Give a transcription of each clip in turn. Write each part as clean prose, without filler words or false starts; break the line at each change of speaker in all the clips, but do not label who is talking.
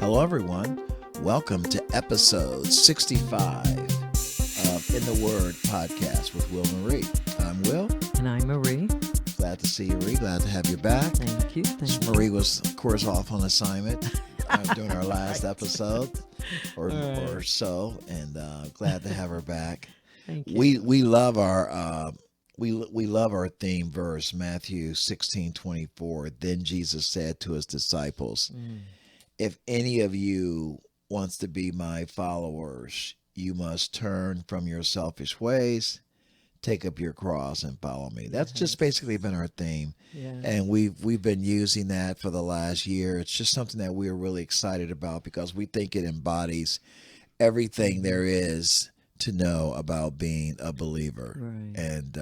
Hello, everyone. Welcome to episode 65 of In the Word podcast with Will Marie. I'm Will.
And I'm Marie.
Glad to see you, Marie. Glad to have you back.
Thank you.
Marie was, of course, off on assignment during our last episode or so, and glad to have her back.
Thank you.
We love our we love our theme verse, Matthew 16:24. Then Jesus said to his disciples, if any of you wants to be my followers, you must turn from your selfish ways, take up your cross and follow me. That's just basically been our theme.
Yeah.
And we've been using that for the last year. It's just something that we're really excited about because we think it embodies everything there is to know about being a believer and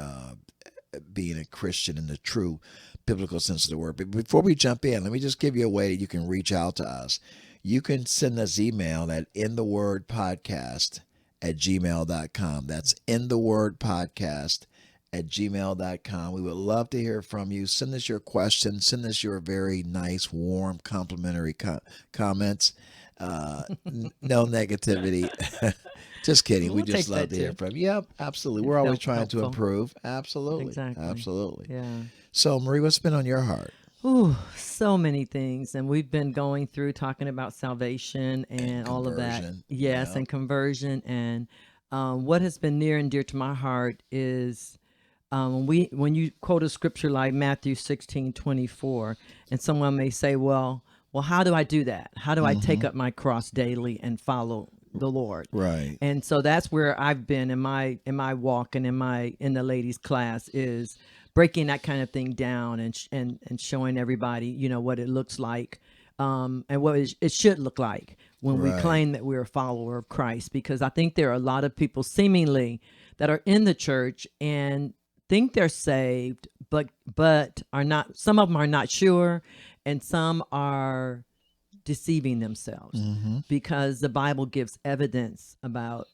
being a Christian in the true biblical sense of the word. But before we jump in, let me just give you a way that you can reach out to us. You can send us email at inthewordpodcast@gmail.com. That's inthewordpodcast@gmail.com. We would love to hear from you. Send us your questions. Send us your very nice, warm, complimentary comments. No negativity. Just kidding. We just love to hear from you. Yep, absolutely. We're always trying to improve. Absolutely.
Exactly.
Absolutely.
Yeah.
So, Marie, what's been on your heart?
Ooh, so many things. And we've been going through talking about salvation and all of that. Yes, and conversion. And what has been near and dear to my heart is when you quote a scripture like Matthew 16:24, and someone may say, well, how do I do that? How do I take up my cross daily and follow the Lord?
Right.
And so that's where I've been in my walk and in the ladies class is breaking that kind of thing down and showing everybody, what it looks like and what it should look like when we claim that we're a follower of Christ. Because I think there are a lot of people seemingly that are in the church and think they're saved, but are not. Some of them are not sure, and some are deceiving themselves because the Bible gives evidence about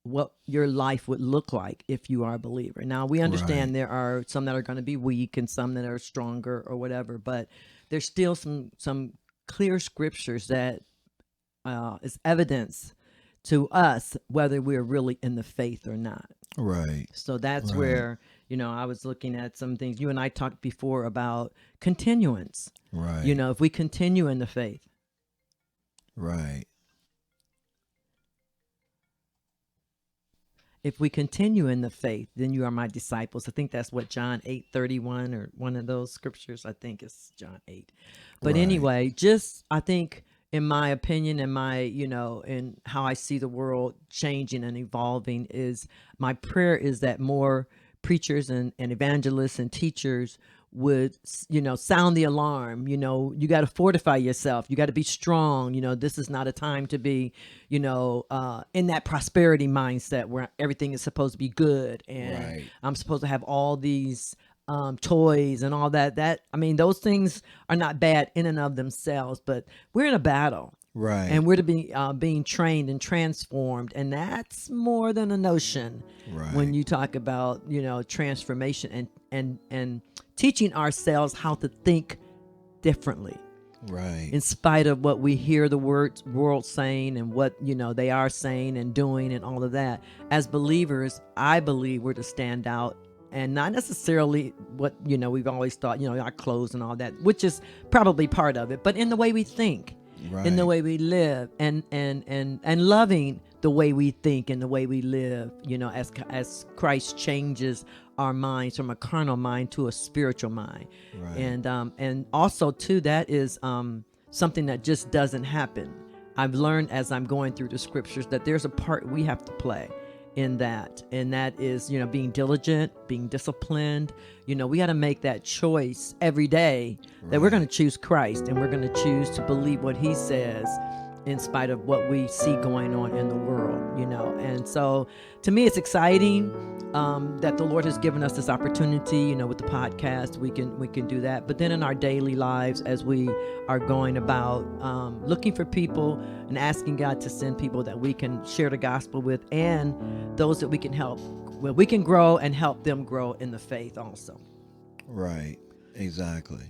what your life would look like if you are a believer. Now, we understand there are some that are going to be weak and some that are stronger or whatever, but there's still some clear scriptures that is evidence to us whether we're really in the faith or not.
Right.
So that's where, I was looking at some things. You and I talked before about continuance.
Right.
If we continue in the faith.
Right.
If we continue in the faith, then you are my disciples. I think that's what John 8:31 or one of those scriptures. I think it's John 8. But anyway, I think in my opinion and my, in how I see the world changing and evolving is my prayer is that more preachers and evangelists and teachers would, sound the alarm. You got to fortify yourself. You got to be strong. This is not a time to be, in that prosperity mindset where everything is supposed to be good. And I'm supposed to have all these toys and all that. Those things are not bad in and of themselves, but we're in a battle.
Right.
And we're to be being trained and transformed. And that's more than a notion when you talk about, transformation and teaching ourselves how to think differently.
Right.
In spite of what we hear the world saying and what, they are saying and doing and all of that. As believers, I believe we're to stand out and not necessarily what, we've always thought, our clothes and all that, which is probably part of it, but in the way we think. In the way we live and loving the way we think and the way we live, as Christ changes our minds from a carnal mind to a spiritual mind. And also too, that is something that just doesn't happen. I've learned as I'm going through the scriptures that there's a part we have to play in that, and that is being diligent, being disciplined. We got to make that choice every day that we're going to choose Christ and we're going to choose to believe what he says in spite of what we see going on in the world, and so to me it's exciting that the Lord has given us this opportunity, with the podcast we can do that. But then in our daily lives, as we are going about looking for people and asking God to send people that we can share the gospel with and those that we can help, well, we can grow and help them grow in the faith also.
Right. Exactly.